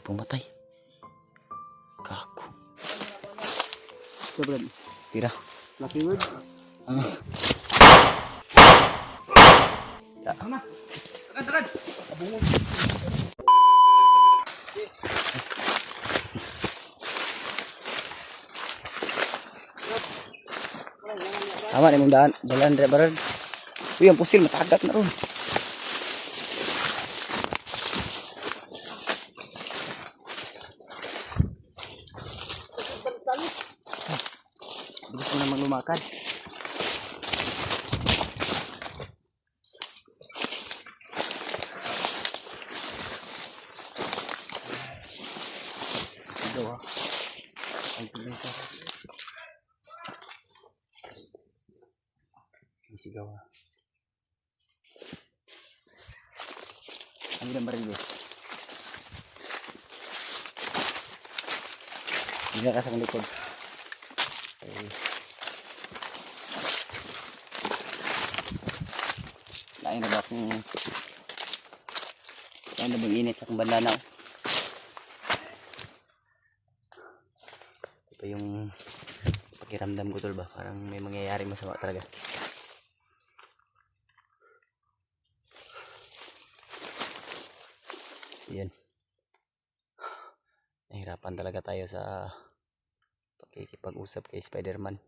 pumatay. Kaku. Ito Brad. Tira. Lucky word. Ya. Ano? Takad. Abungod. Tama ni mong dalan dre barad. Uy, ang pusil matagat na ron. Bilis mo naman lumakad. Ito ah. Ang tuloy ka. Isigaw ah. Ang ganda rin eh. Hindi na kasang likod. Okay. Lain na ba kung lain na bang init sa kong bandana. Ito yung pakiramdam ko tol ba. Parang may mangyayari masama talaga. Yan. Nahirapan talaga tayo sa pakikipag-usap kay Spider-Man.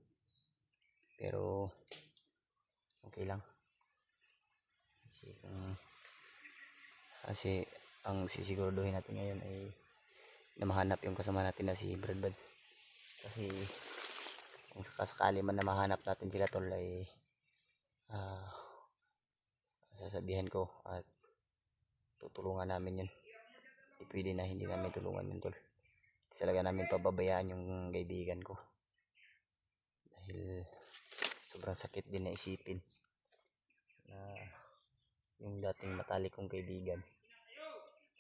Pero okay lang. Kasi ang sisiguraduhin natin ngayon ay na mahanap yung kasama natin na si Brad Buds. Kasi kung sakasakali man na mahanap natin sila tol ay sasabihan ko at tutulungan namin yun. Hindi pwede na hindi namin tulungan yun tol. Talaga namin pababayaan yung kaibigan ko. Dahil sobrang sakit din na isipin na yung dating matalik kong kaibigan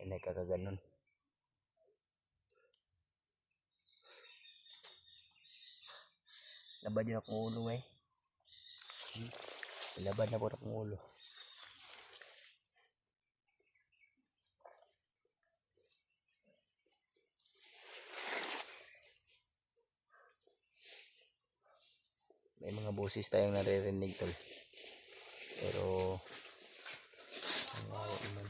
ay nagkakaganon. Labad yun akong ulo eh. Labad na po akong ulo. May mga boses tayong naririnig tol. Pero naman.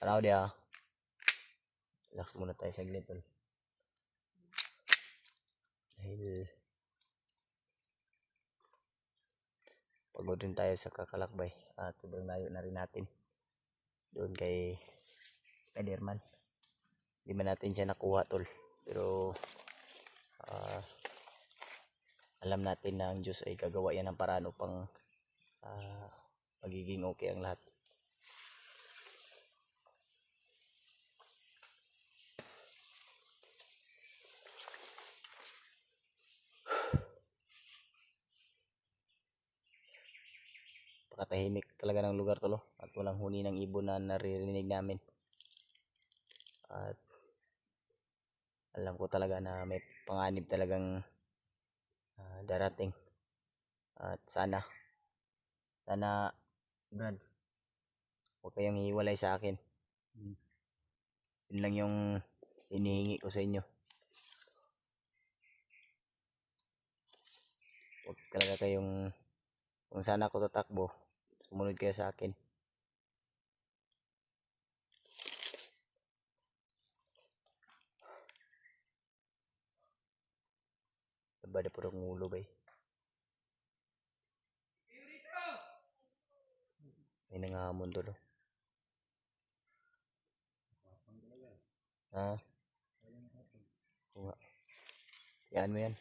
Araw dia. Relax muna tayo saglit tol. Dahil pagod rin tayo sa kakalakbay at sobrang layo na rin natin doon kay Spider-Man. Hindi man natin siya nakuha tol, pero alam natin na ang Diyos ay gagawa yan ng paraan upang magiging okay ang lahat. Pakatahimik talaga ng lugar tol at walang huni ng ibon na naririnig namin. At alam ko talaga na may panganib talagang darating. At sana Brad, huwag kayong hiwalay sa akin. Yun lang yung hinihingi ko sa inyo. Huwag talaga kayong, kung sana ako tatakbo, sumunod kayo sa akin. Labada po ng ulo ba eh. May nangahamon to. Ha? Yan mo yan.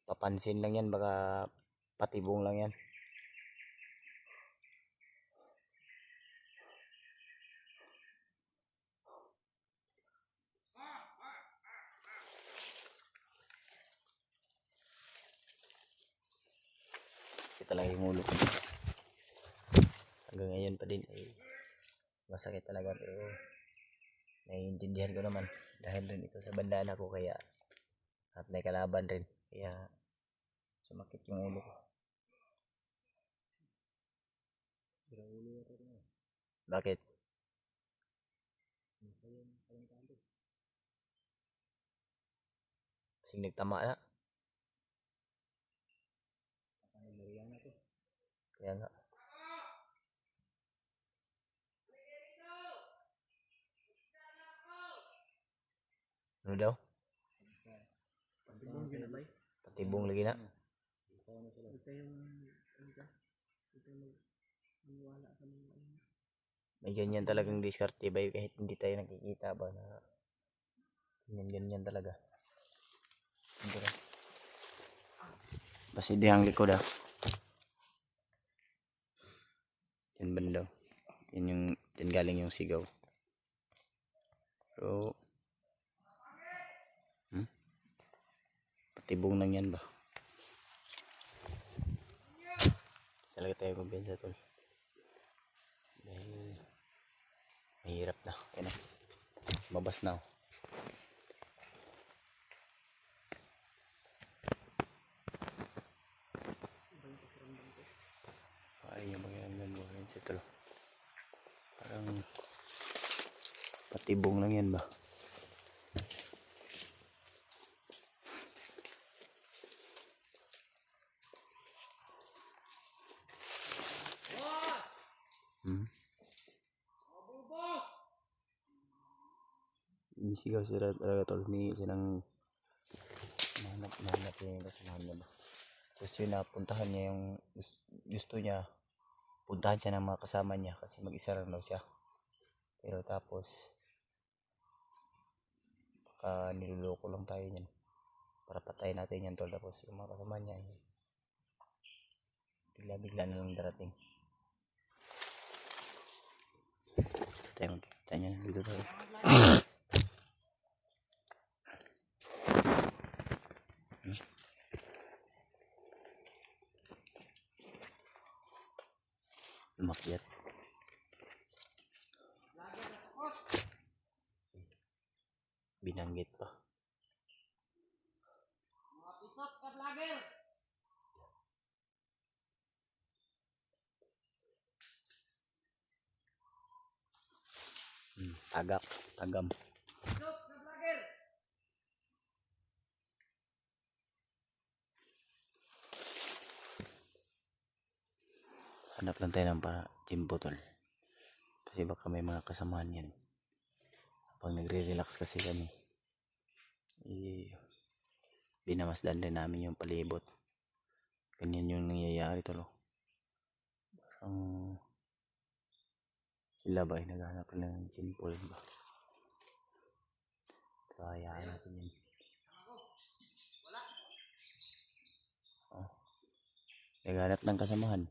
Papansin lang yan, baka patibong lang yan. Ito talaga yung ulo. Hanggang ngayon pa din ay masakit talaga, pero naiintindihan ko naman dahil rin ito sa bandana ko, kaya at may kalaban rin kaya sumakit yung ulo ko. Bakit? Kasing nagtama na. Kaya nga. Ano daw? Patibong ginabay. Patibong lagi na. Huwag kayong, ano ka? Huwag kayong maniwala sa mga ano. May ganyan talagang diskarte ba kahit hindi tayo nakikita ba na ganyan talaga. Hindi na. Basta di ang likod ah. Yan banda. Yan yung yan galing yung sigaw. Pero patibong lang yan ba? Talaga tayo kumpiyansa tol. Dahil mahirap na. Yan na. Mabas na. Ay, yung mga mo rin siya tol. Parang patibong lang yan ba? Sigaw sila talaga tol. Humingi silang mahanap yung kasamahan niya ba. Gusto yun na puntahan niya yung gusto niya. Puntahan siya ng mga kasama niya kasi mag-isa lang daw siya. Pero tapos baka niluloko lang tayo niyan. Para patayin natin yan tol. Tapos yung mga kasama niya bigla-bigla na lang darating. Tayo magkita niya dito tayo. Lumakyat. Binanggit pa. Tagam. Hanap lang tayo ng para jimbo tol. Kasi baka may mga kasamahan yan. Pag nagre-relax kasi kami, binamasdan din namin yung palibot. Ganyan yung nangyayari tol. Parang sila ba ay naghanap ng jimbo ba? So hayaan natin yun. Naghanap ng kasamahan.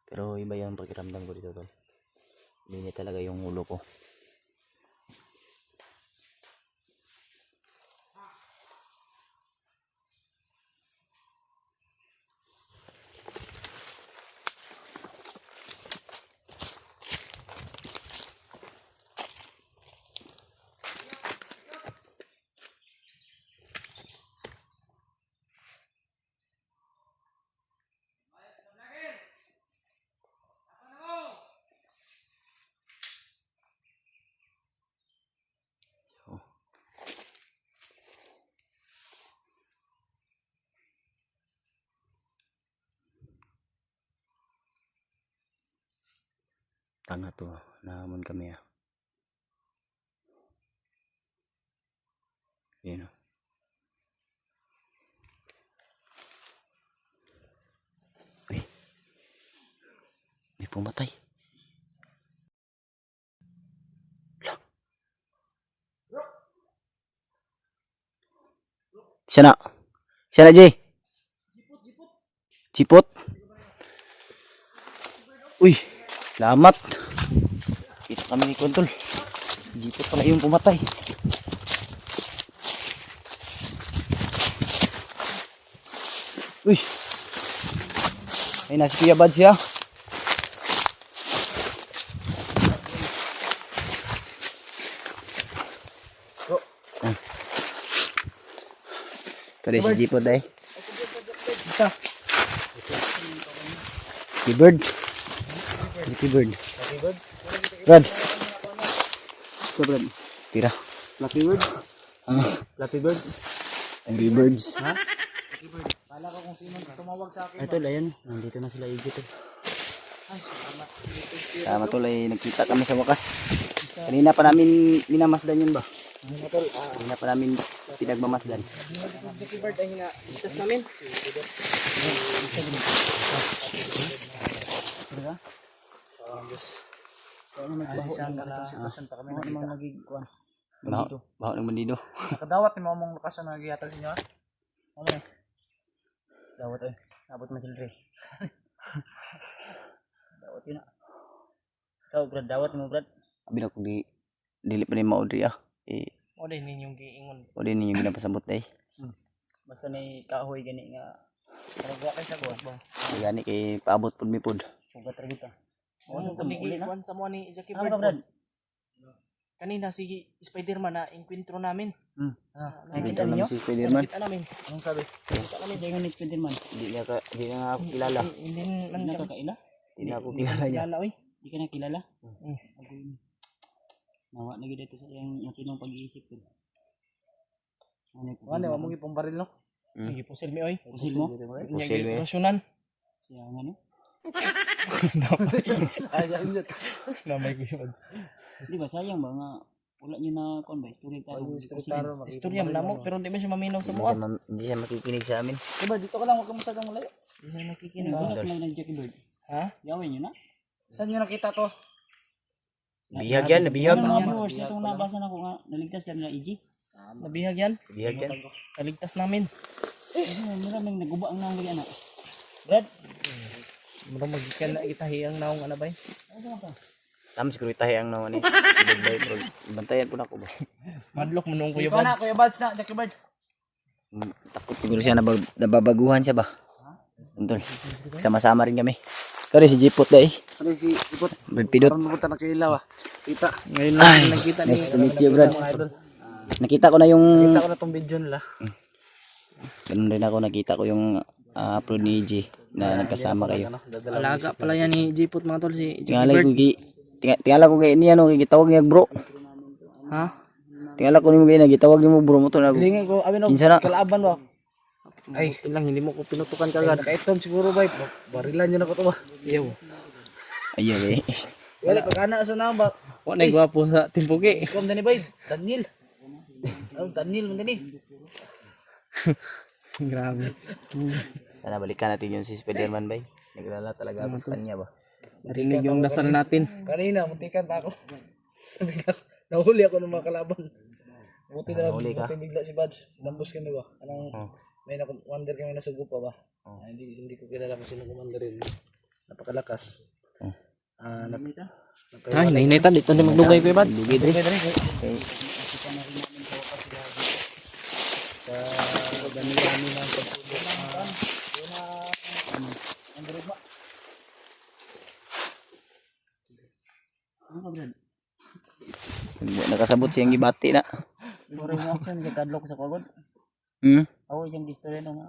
Pero iba yung pakiramdam ko dito tol. Hindi talaga yung ulo ko. Tanga to, nahamon kami ah. Yan o. Uy, may pumatay. Siya na Jay. Jipot. Uy, salamat. Kita kami ni Kontol. Jipot pala yung pumatay. Uy, ay nasi Kuya Bad siya. Ito rin si Jipot ay. Si Bird. Lucky bird. Lucky bird? Brad. So Brad, Tira. Lucky bird? Lucky bird? Angry birds. Ha? Lucky bird. Kala ko kung sino tumawag sa akin. Ay, tol, ayan. Nandito na sila Iggy, tol. Tama, tol, ay nagkita kami sa wakas. Kanina pa namin minamasdan yun ba? Kanina pa namin pinagmamasdan. Lucky bird ay hinatas namin. Kasi siya ang sitwasyon pa kami nakita. Baho ng bandido. Nakadawat ni mamong lokasyon na nagyatag sa inyo ha? Okay. Dawat ay. Abot man sila rin. Dawat yun ah. Ikaw, Brad, dawat mo, Brad. Abi na kung dili pa rin maudri ah. O din ninyong giingon. O din ninyo ginapasabot na eh. Basta may kahoy gani nga. Karagwa kayo sa guwag ba? Gani kay paabot pud mi pud. Sugat rin ito. O sa uli na? Sa mo ni Jackie Ano Bird. ka, Brad? Kanina si Spider-Man na inkwentro namin. Nakita namin si Spider-Man. Nakita namin. Anong sabi? Nakita namin. Siya ni Spider-Man. Hindi na nga ako kilala. Hindi man Hindi na kakaila? Hindi na ako kilala niya. Hindi ka na kilala? Nawa na gid ito sa iyang kinong pag-iisip ko. Ano mo gipong baril no? Gipusil mi oy. Pusil mo? Pusil mi. Rasyonan. Siya nga no? Sayang yun. Namay ko yun. Di ba sayang ba nga wala niyo na kon ba istorya taro. Istorya man mo pero hindi man siya maminaw sa mua. Hindi siya makikinig sa amin. Diba dito ka lang wag ka masyadong malayo. Hindi siya nakikinig. Wala lang ng Jackie Bird. Ha? Gawin niyo na. Saan niyo nakita to? Nabihag yan, nabihag. Mga viewers, itong nabasa na ko nga, naligtas lang na EG. Nabihag yan? Nabihag yan. Kaligtas namin. Maraming naguba ang nangli anak. Brad? Murang magikan na itahi ang naong ano ba? Tama siguro itahi ang naman eh. Bantayan po na ko ba? Madlock mo nung Kuya Bads. Ikaw na Kuya Bads na, Jackie Bird. Takot siguro siya nababaguhan siya ba? Antol, sama-sama rin kami. Kari si Jipot dahil. Ano si Ipot? Brad Pidot. Parang napunta na kay Ilaw ah. Kita. Ngayon lang nakita ni. Nice to meet you, Brad. Nakita ko na yung... Nakita ko na tong video nila. Ganun rin ako, nakita ko yung upload ni EG na nagkasama kayo. Alaga pala yan ni Jipot mga tol si Tingala ko kay niya no, gitawag niya bro. Ha? Tingala ko nimo kay gitawag nimo bro mo to na. Lingi ko, abi no, kalaban ba? Ay, lang hindi mo ko pinutukan kagad. Kaitom siguro ba? Barilan yun ako to ba? Iyo. Ayaw eh. Wala pagkana sa namba. Wa nay gwapo sa timpugi. Kom dani bay, Daniel. Oh, Daniel man dani. Grabe. Sana balikan natin yung si Spider-Man bay. Naglala talaga ako sa kanya ba. Narinig yung dasal natin. Kanina, muntikan pa ako. Nahuli ako ng mga kalaban. Buti na, buti bigla si Bads. Nambus kami ba? Anong, may wonder kami na sugo pa ba? Hindi ko kilala kung sino commander rin. Napakalakas. Ay, nainitan. Dito na maglugay ko, Bads. Lugay dre. Sa dami-dami ng pagtulong. Nakasabot siyang gibati na. Puro mo action sa kadlok sa kagod. Ako isang istorya no nga.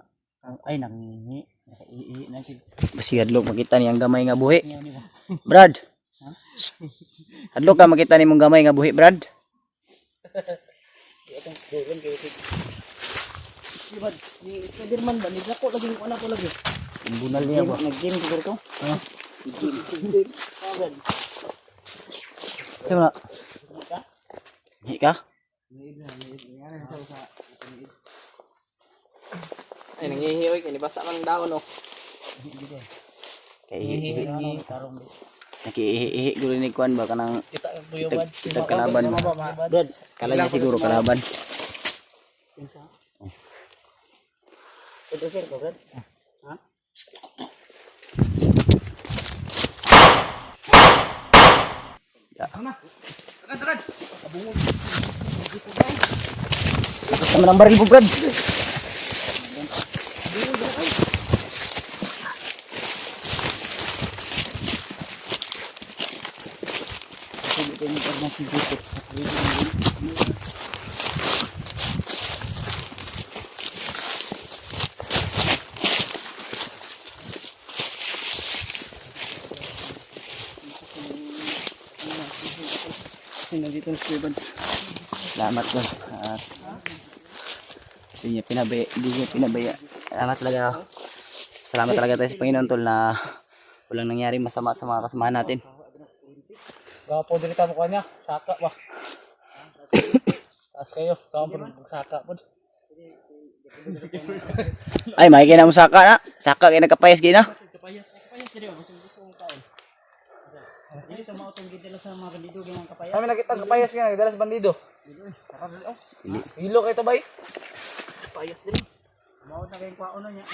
Ay nangihi. Nakaihi na siya. Basi hadlok makita niyang gamay nga buhi. Brad. Hadlok ka makita ni mong gamay nga buhi, Brad. Ni Spider-Man ba? Ni Draco lagi ko anak ko lagi. Bunal niya ba? Nag-game siguro to. Siya Hihi ka? Ay nangihiwi kay nibasa man daon oh. Kay hihi. Nakihihi gulo ni Kwan ba kanang Kita Kuya Bad. kita kalaban. Brad, kala niya siguro kalaban. Kinsa? Ito sir, Brad. Ha? Takan. Abungod. Lakas naman ang baril mo, Brad. kasi nandito na si Kuya Bads. Salamat tol. At hindi niya pinabaya. Salamat talaga tayo sa Panginoon tol na walang nangyari masama sa mga kasamahan natin. Gapo dirita mo kanya, saka ba? Taas kayo, kamu pun saka pun. Ay, may kina mo saka na. Saka kay nagkapayas gina. Kapayas diri mo gusto kong kaon. Dili sa mao tong gidala sa mga bandido gyang kapayas. Kami nakita ang kapayas nga dala sa bandido. Dili. Hilo kay to bay. Kapayas diri. Mao na kay kwaon niya.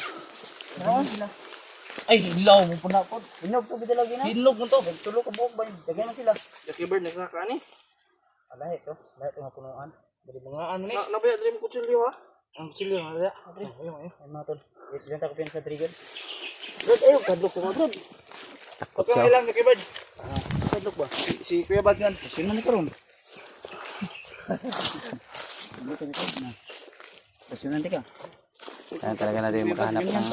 Naon sila. Ay, hilaw mo po na po. Hinog to bidala gina. Hinog mo to. Tulo ka buok ba? Daghan na sila. Lucky bird nagsaka ni. Alahe to. Lahat ng punuan. Dari mga ano ni. Nabaya diri mo kutsilyo ha. Ang kutsilyo na dira. Ayo. Ay mga tol. Diyan ta ko sa trigger. Brad, ayo kadlok sa mga brad. Takot Okay siya. lang Lucky bird. Kadlok ba? Si Kuya Bads yan. Sino man karon? Kasi nanti ka. Kaya talaga natin makahanap ng